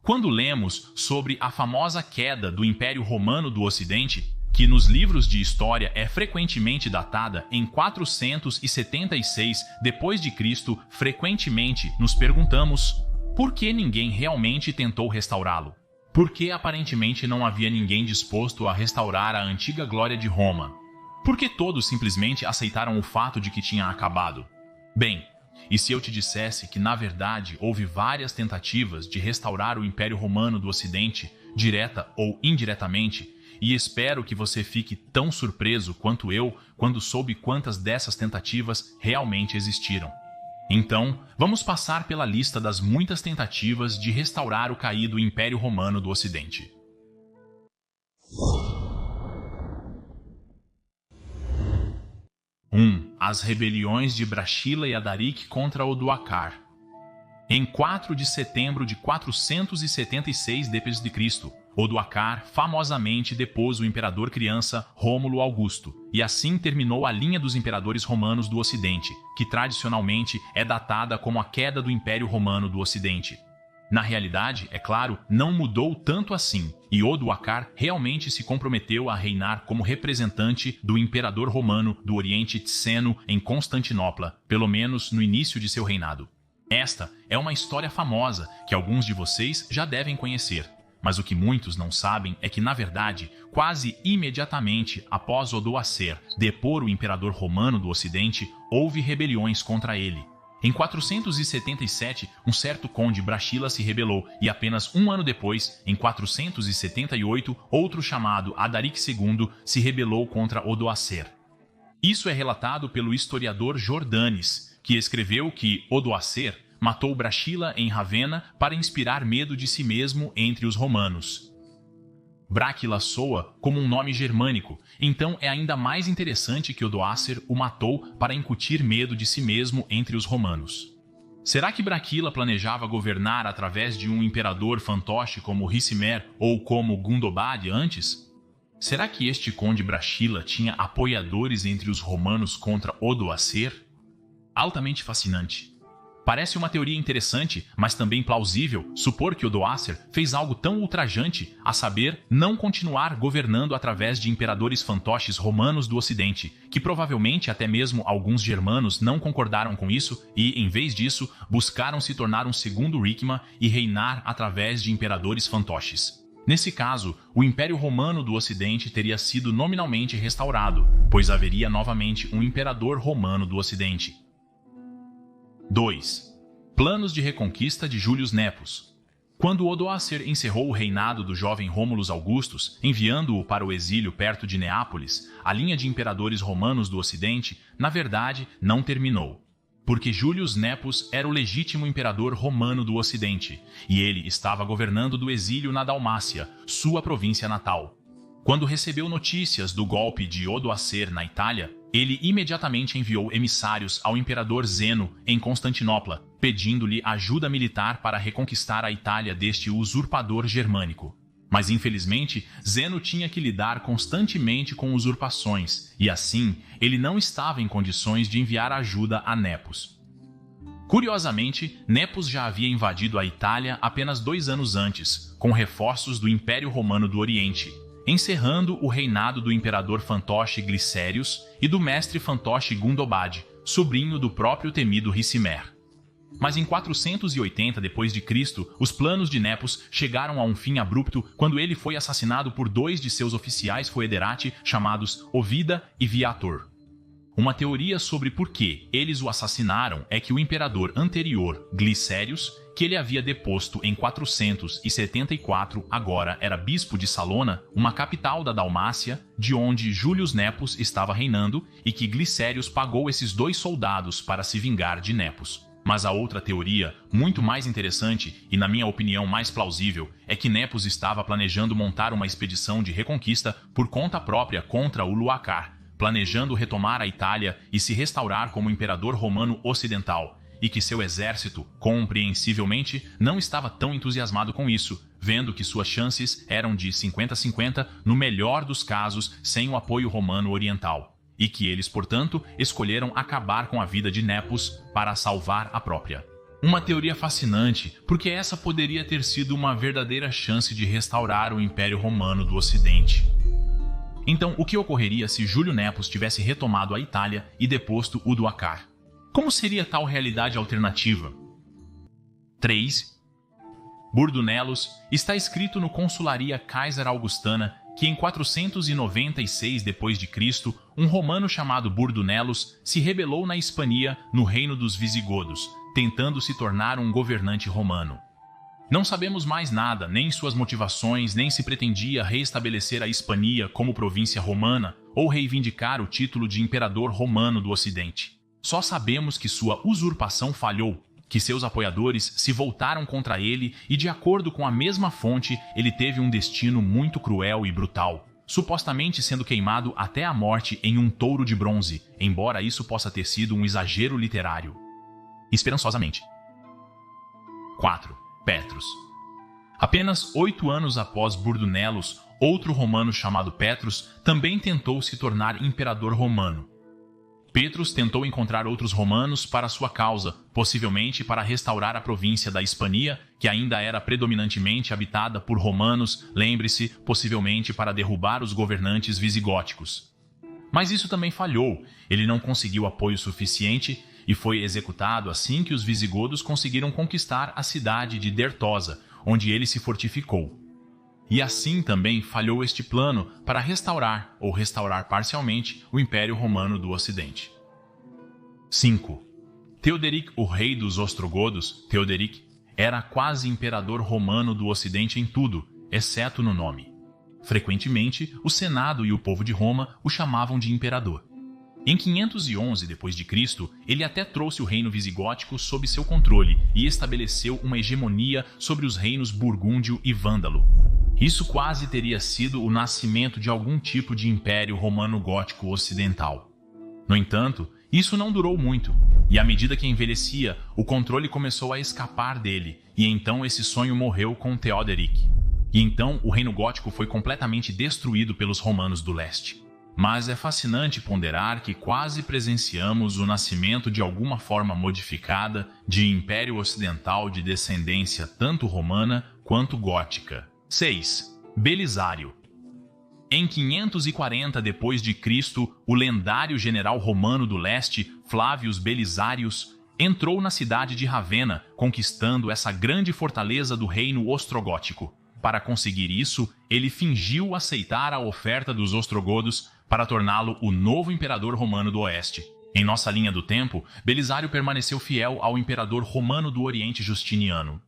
Quando lemos sobre a famosa queda do Império Romano do Ocidente, que nos livros de história é frequentemente datada em 476 d.C., frequentemente nos perguntamos por que ninguém realmente tentou restaurá-lo? Por que aparentemente não havia ninguém disposto a restaurar a antiga glória de Roma? Por que todos simplesmente aceitaram o fato de que tinha acabado? Bem, e se eu te dissesse que na verdade houve várias tentativas de restaurar o Império Romano do Ocidente, direta ou indiretamente, e espero que você fique tão surpreso quanto eu quando soube quantas dessas tentativas realmente existiram. Então, vamos passar pela lista das muitas tentativas de restaurar o caído Império Romano do Ocidente. 1. As rebeliões de Brasília e Adarik contra Odoacer. Em 4 de setembro de 476 d.C., Odoacer famosamente depôs o imperador criança Rômulo Augusto, e assim terminou a linha dos imperadores romanos do Ocidente, que tradicionalmente é datada como a queda do Império Romano do Ocidente. Na realidade, é claro, não mudou tanto assim, e Odoacer realmente se comprometeu a reinar como representante do imperador romano do Oriente Ticeno em Constantinopla, pelo menos no início de seu reinado. Esta é uma história famosa que alguns de vocês já devem conhecer, mas o que muitos não sabem é que, na verdade, quase imediatamente após Odoacer depor o imperador romano do Ocidente, houve rebeliões contra ele. Em 477, um certo conde Brasília se rebelou e apenas um ano depois, em 478, outro chamado Adarik II se rebelou contra Odoacer. Isso é relatado pelo historiador Jordanes, que escreveu que Odoacer matou Brasília em Ravenna para inspirar medo de si mesmo entre os romanos. Bráquila soa como um nome germânico, então é ainda mais interessante que Odoacer o matou para incutir medo de si mesmo entre os romanos. Será que Bráquila planejava governar através de um imperador fantoche como Ricimer ou como Gundobad antes? Será que este conde Brasília tinha apoiadores entre os romanos contra Odoacer? Altamente fascinante. Parece uma teoria interessante, mas também plausível, supor que Odoacer fez algo tão ultrajante, a saber, não continuar governando através de imperadores fantoches romanos do Ocidente, que provavelmente até mesmo alguns germanos não concordaram com isso e, em vez disso, buscaram se tornar um segundo Ricma e reinar através de imperadores fantoches. Nesse caso, o Império Romano do Ocidente teria sido nominalmente restaurado, pois haveria novamente um imperador romano do Ocidente. 2. Planos de reconquista de Júlio Nepos. Quando Odoacer encerrou o reinado do jovem Rômulo Augustus, enviando-o para o exílio perto de Neápolis, a linha de imperadores romanos do Ocidente, na verdade, não terminou. Porque Júlio Nepos era o legítimo imperador romano do Ocidente, e ele estava governando do exílio na Dalmácia, sua província natal. Quando recebeu notícias do golpe de Odoacer na Itália, ele imediatamente enviou emissários ao imperador Zeno em Constantinopla, pedindo-lhe ajuda militar para reconquistar a Itália deste usurpador germânico. Mas infelizmente, Zeno tinha que lidar constantemente com usurpações, e assim, ele não estava em condições de enviar ajuda a Nepos. Curiosamente, Nepos já havia invadido a Itália apenas 2 anos antes, com reforços do Império Romano do Oriente, encerrando o reinado do imperador fantoche Glicérius e do mestre fantoche Gundobad, sobrinho do próprio temido Ricimer. Mas em 480 d.C., os planos de Nepos chegaram a um fim abrupto quando ele foi assassinado por 2 de seus oficiais foederati chamados Ovida e Viator. Uma teoria sobre por que eles o assassinaram é que o imperador anterior, Glicérius, que ele havia deposto em 474, agora era bispo de Salona, uma capital da Dalmácia, de onde Júlio Nepos estava reinando, e que Glicérius pagou esses 2 soldados para se vingar de Nepos. Mas a outra teoria, muito mais interessante e na minha opinião mais plausível, é que Nepos estava planejando montar uma expedição de reconquista por conta própria contra o Luacar, planejando retomar a Itália e se restaurar como imperador romano ocidental, e que seu exército, compreensivelmente, não estava tão entusiasmado com isso, vendo que suas chances eram de 50-50, no melhor dos casos, sem o apoio romano oriental, e que eles, portanto, escolheram acabar com a vida de Nepos para salvar a própria. Uma teoria fascinante, porque essa poderia ter sido uma verdadeira chance de restaurar o Império Romano do Ocidente. Então, o que ocorreria se Júlio Nepos tivesse retomado a Itália e deposto Odoacar? Como seria tal realidade alternativa? 3. Burdunelos está escrito no Consularia Kaiser Augustana que em 496 d.C., um romano chamado Burdunelos se rebelou na Hispania, no reino dos Visigodos, tentando se tornar um governante romano. Não sabemos mais nada, nem suas motivações, nem se pretendia reestabelecer a Hispania como província romana ou reivindicar o título de imperador romano do Ocidente. Só sabemos que sua usurpação falhou, que seus apoiadores se voltaram contra ele e, de acordo com a mesma fonte, ele teve um destino muito cruel e brutal, supostamente sendo queimado até a morte em um touro de bronze, embora isso possa ter sido um exagero literário. Esperançosamente. 4. Petrus. Apenas 8 anos após Burdunelos, outro romano chamado Petrus também tentou se tornar imperador romano. Petrus tentou encontrar outros romanos para sua causa, possivelmente para restaurar a província da Hispania, que ainda era predominantemente habitada por romanos, lembre-se, possivelmente para derrubar os governantes visigóticos. Mas isso também falhou, ele não conseguiu apoio suficiente e foi executado assim que os visigodos conseguiram conquistar a cidade de Dertosa, onde ele se fortificou. E assim também falhou este plano para restaurar, ou restaurar parcialmente, o Império Romano do Ocidente. 5. Teoderic, o rei dos ostrogodos, Teoderic, era quase imperador romano do Ocidente em tudo, exceto no nome. Frequentemente, o Senado e o povo de Roma o chamavam de imperador. Em 511 d.C., ele até trouxe o reino visigótico sob seu controle e estabeleceu uma hegemonia sobre os reinos burgúndio e vândalo. Isso quase teria sido o nascimento de algum tipo de império romano-gótico ocidental. No entanto, isso não durou muito, e à medida que envelhecia, o controle começou a escapar dele, e então esse sonho morreu com Teoderic. E então o reino gótico foi completamente destruído pelos romanos do leste. Mas é fascinante ponderar que quase presenciamos o nascimento de alguma forma modificada de império ocidental de descendência tanto romana quanto gótica. 6. Belisário. Em 540 d.C., o lendário general romano do leste, Flávios Belisários, entrou na cidade de Ravenna, conquistando essa grande fortaleza do reino ostrogótico. Para conseguir isso, ele fingiu aceitar a oferta dos ostrogodos para torná-lo o novo imperador romano do oeste. Em nossa linha do tempo, Belisário permaneceu fiel ao imperador romano do Oriente Justiniano.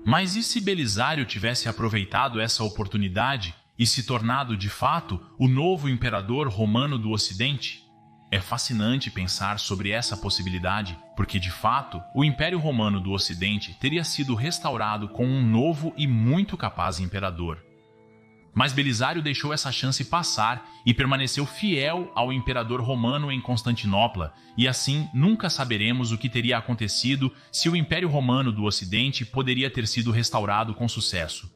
Mas e se Belisário tivesse aproveitado essa oportunidade e se tornado, de fato, o novo imperador romano do Ocidente? É fascinante pensar sobre essa possibilidade, porque, de fato, o Império Romano do Ocidente teria sido restaurado com um novo e muito capaz imperador. Mas Belisário deixou essa chance passar e permaneceu fiel ao imperador romano em Constantinopla, e assim nunca saberemos o que teria acontecido se o Império Romano do Ocidente poderia ter sido restaurado com sucesso.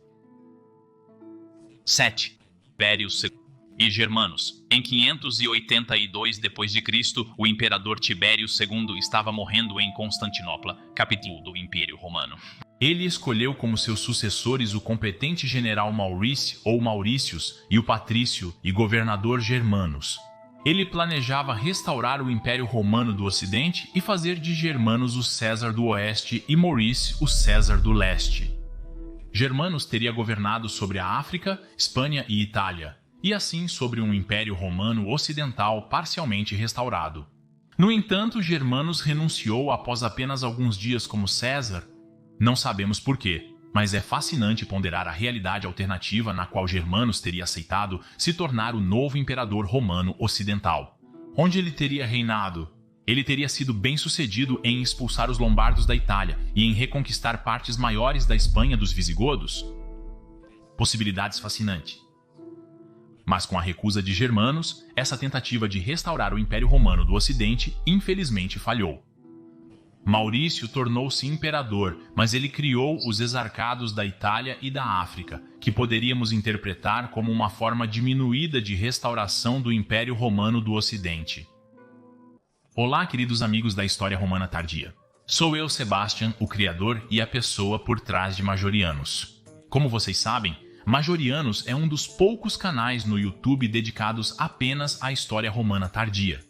7. Tibério II e Germanos. Em 582 d.C., o imperador Tibério II estava morrendo em Constantinopla, capital do Império Romano. Ele escolheu como seus sucessores o competente general Maurice ou Mauricius e o patrício e governador Germanos. Ele planejava restaurar o Império Romano do Ocidente e fazer de Germanos o César do Oeste e Maurice o César do Leste. Germanos teria governado sobre a África, Espanha e Itália, e assim sobre um Império Romano Ocidental parcialmente restaurado. No entanto, Germanos renunciou após apenas alguns dias como César. Não sabemos por quê, mas é fascinante ponderar a realidade alternativa na qual Germanos teria aceitado se tornar o novo imperador romano ocidental. Onde ele teria reinado? Ele teria sido bem-sucedido em expulsar os lombardos da Itália e em reconquistar partes maiores da Espanha dos visigodos? Possibilidades fascinantes. Mas com a recusa de Germanos, essa tentativa de restaurar o Império Romano do Ocidente infelizmente falhou. Maurício tornou-se imperador, mas ele criou os exarcados da Itália e da África, que poderíamos interpretar como uma forma diminuída de restauração do Império Romano do Ocidente. Olá, queridos amigos da História Romana Tardia. Sou eu, Sebastian, o criador e a pessoa por trás de Majorianos. Como vocês sabem, Majorianos é um dos poucos canais no YouTube dedicados apenas à história romana tardia.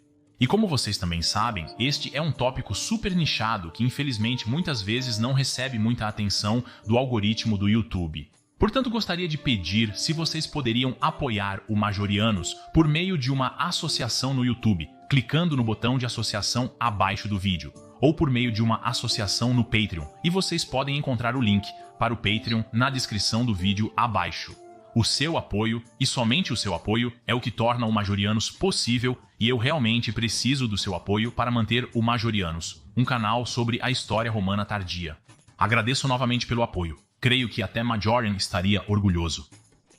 E como vocês também sabem, este é um tópico super nichado que infelizmente muitas vezes não recebe muita atenção do algoritmo do YouTube. Portanto, gostaria de pedir se vocês poderiam apoiar o Majorianos por meio de uma associação no YouTube, clicando no botão de associação abaixo do vídeo, ou por meio de uma associação no Patreon, e vocês podem encontrar o link para o Patreon na descrição do vídeo abaixo. O seu apoio, e somente o seu apoio, é o que torna o Majorianos possível, e eu realmente preciso do seu apoio para manter o Majorianos, um canal sobre a história romana tardia. Agradeço novamente pelo apoio. Creio que até Majorian estaria orgulhoso.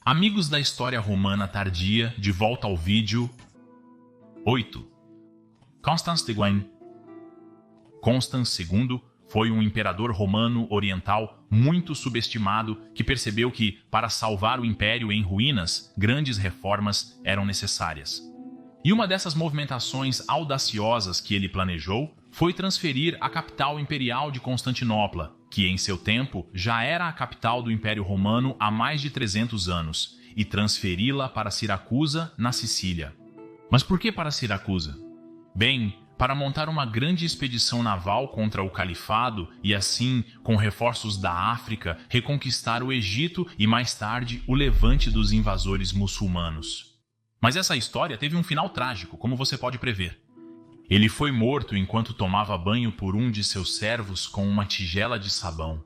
Amigos da história romana tardia, de volta ao vídeo. 8. Constans de Guen. Constans II foi um imperador romano oriental muito subestimado que percebeu que, para salvar o império em ruínas, grandes reformas eram necessárias. E uma dessas movimentações audaciosas que ele planejou foi transferir a capital imperial de Constantinopla, que em seu tempo já era a capital do Império Romano há mais de 300 anos, e transferi-la para Siracusa, na Sicília. Mas por que para Siracusa? Bem, para montar uma grande expedição naval contra o califado e assim, com reforços da África, reconquistar o Egito e mais tarde o levante dos invasores muçulmanos. Mas essa história teve um final trágico, como você pode prever. Ele foi morto enquanto tomava banho por um de seus servos com uma tigela de sabão.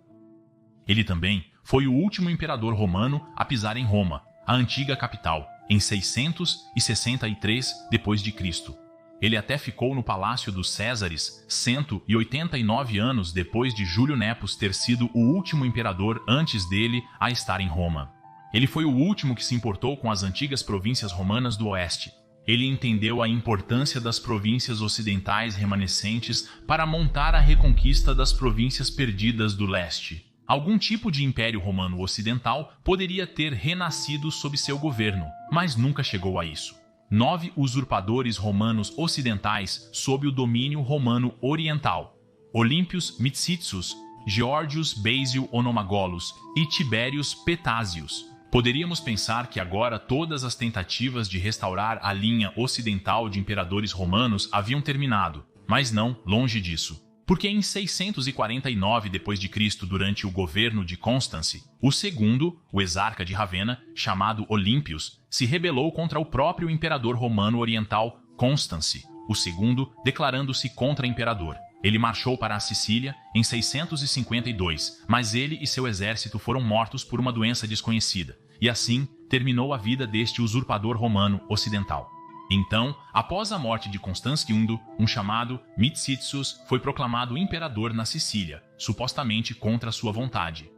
Ele também foi o último imperador romano a pisar em Roma, a antiga capital, em 663 d.C. Ele até ficou no Palácio dos Césares 189 anos depois de Júlio Nepos ter sido o último imperador antes dele a estar em Roma. Ele foi o último que se importou com as antigas províncias romanas do oeste. Ele entendeu a importância das províncias ocidentais remanescentes para montar a reconquista das províncias perdidas do leste. Algum tipo de Império Romano Ocidental poderia ter renascido sob seu governo, mas nunca chegou a isso. 9 usurpadores romanos ocidentais sob o domínio romano oriental: Olímpios Mitsitsus, Georgius Basil Onomagolos e Tibérius Petásius. Poderíamos pensar que agora todas as tentativas de restaurar a linha ocidental de imperadores romanos haviam terminado, mas não, longe disso. Porque em 649 d.C., durante o governo de Constance, o segundo, o exarca de Ravenna, chamado Olímpios, se rebelou contra o próprio imperador romano oriental Constance, o segundo declarando-se contra-imperador. Ele marchou para a Sicília em 652, mas ele e seu exército foram mortos por uma doença desconhecida, e assim terminou a vida deste usurpador romano ocidental. Então, após a morte de Constans II, um chamado Mitsitsus foi proclamado imperador na Sicília, supostamente contra sua vontade.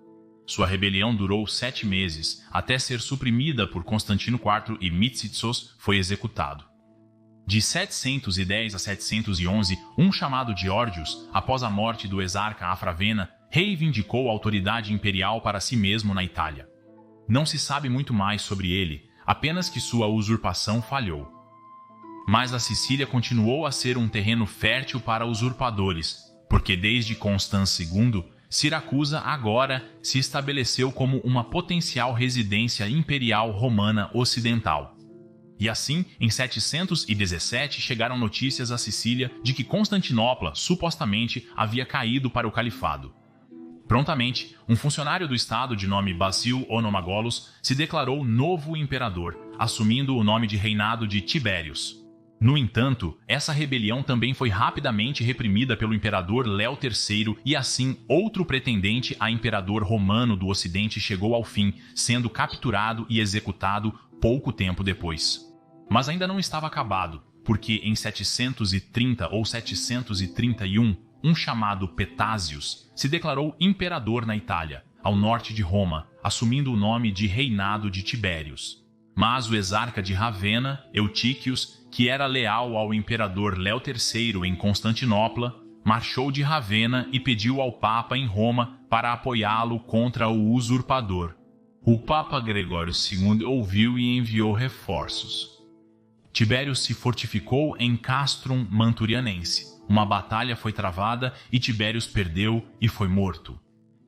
Sua rebelião durou 7 meses, até ser suprimida por Constantino IV e Mitsitsus foi executado. De 710 a 711, um chamado Georgius, após a morte do exarca Afravena, reivindicou a autoridade imperial para si mesmo na Itália. Não se sabe muito mais sobre ele, apenas que sua usurpação falhou. Mas a Sicília continuou a ser um terreno fértil para usurpadores, porque desde Constans II, Siracusa agora se estabeleceu como uma potencial residência imperial romana ocidental. E assim, em 717 chegaram notícias à Sicília de que Constantinopla supostamente havia caído para o califado. Prontamente, um funcionário do estado de nome Basil Onomagolos se declarou novo imperador, assumindo o nome de reinado de Tibérius. No entanto, essa rebelião também foi rapidamente reprimida pelo imperador Léo III e assim outro pretendente a imperador romano do Ocidente chegou ao fim, sendo capturado e executado pouco tempo depois. Mas ainda não estava acabado, porque em 730 ou 731, um chamado Petásius se declarou imperador na Itália, ao norte de Roma, assumindo o nome de Reinado de Tibérius. Mas o exarca de Ravenna, Eutíquios, que era leal ao imperador Léo III em Constantinopla, marchou de Ravenna e pediu ao Papa em Roma para apoiá-lo contra o usurpador. O Papa Gregório II ouviu e enviou reforços. Tibério se fortificou em Castrum Manturianense. Uma batalha foi travada e Tibério perdeu e foi morto.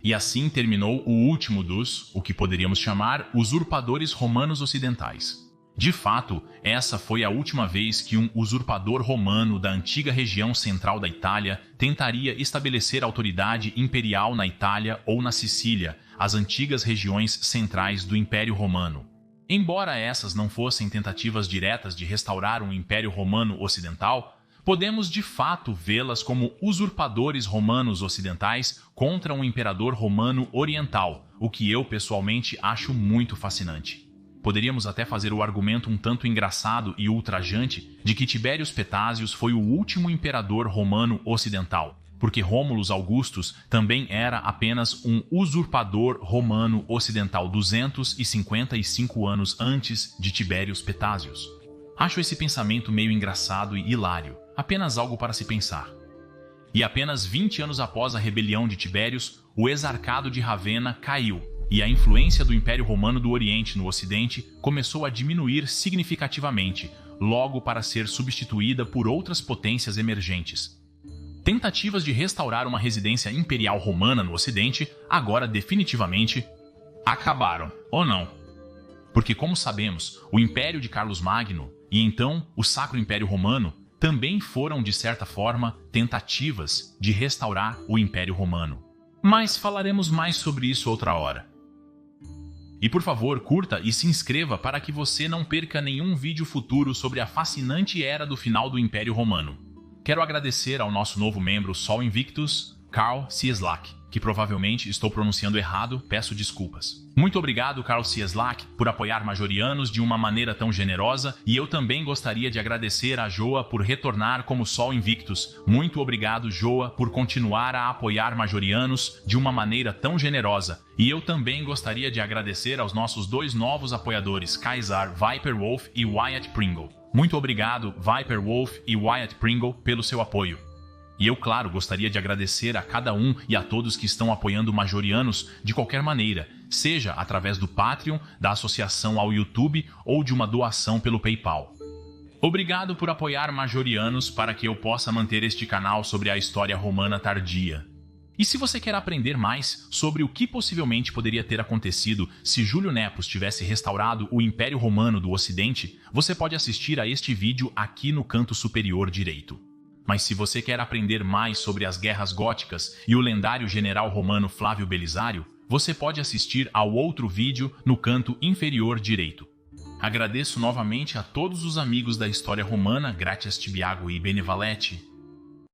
E assim terminou o último dos, o que poderíamos chamar, usurpadores romanos ocidentais. De fato, essa foi a última vez que um usurpador romano da antiga região central da Itália tentaria estabelecer autoridade imperial na Itália ou na Sicília, as antigas regiões centrais do Império Romano. Embora essas não fossem tentativas diretas de restaurar um Império Romano ocidental, podemos de fato vê-las como usurpadores romanos ocidentais contra um imperador romano oriental, o que eu pessoalmente acho muito fascinante. Poderíamos até fazer o argumento um tanto engraçado e ultrajante de que Tibério Petásios foi o último imperador romano ocidental, porque Rômulus Augustus também era apenas um usurpador romano ocidental 255 anos antes de Tibério Petásios. Acho esse pensamento meio engraçado e hilário, apenas algo para se pensar. E apenas 20 anos após a rebelião de Tibérios, o exarcado de Ravenna caiu, e a influência do Império Romano do Oriente no Ocidente começou a diminuir significativamente, logo para ser substituída por outras potências emergentes. Tentativas de restaurar uma residência imperial romana no Ocidente agora definitivamente acabaram, ou não? Porque, como sabemos, o Império de Carlos Magno e então o Sacro Império Romano também foram, de certa forma, tentativas de restaurar o Império Romano. Mas falaremos mais sobre isso outra hora. E por favor, curta e se inscreva para que você não perca nenhum vídeo futuro sobre a fascinante era do final do Império Romano. Quero agradecer ao nosso novo membro Sol Invictus, Karl Cieslak, que provavelmente estou pronunciando errado, peço desculpas. Muito obrigado, Karl Cieslak, por apoiar Majorianos de uma maneira tão generosa, e eu também gostaria de agradecer a Joa por retornar como Sol Invictus. Muito obrigado, Joa, por continuar a apoiar Majorianos de uma maneira tão generosa. E eu também gostaria de agradecer aos nossos dois novos apoiadores, Kaysar Viperwolf e Wyatt Pringle. Muito obrigado, Viperwolf e Wyatt Pringle, pelo seu apoio. E eu, claro, gostaria de agradecer a cada um e a todos que estão apoiando Majorianos de qualquer maneira, seja através do Patreon, da associação ao YouTube ou de uma doação pelo PayPal. Obrigado por apoiar Majorianos para que eu possa manter este canal sobre a história romana tardia. E se você quer aprender mais sobre o que possivelmente poderia ter acontecido se Júlio Nepos tivesse restaurado o Império Romano do Ocidente, você pode assistir a este vídeo aqui no canto superior direito. Mas se você quer aprender mais sobre as guerras góticas e o lendário general romano Flávio Belisário, você pode assistir ao outro vídeo no canto inferior direito. Agradeço novamente a todos os amigos da história romana, Gratias Tibiago e Benevalete.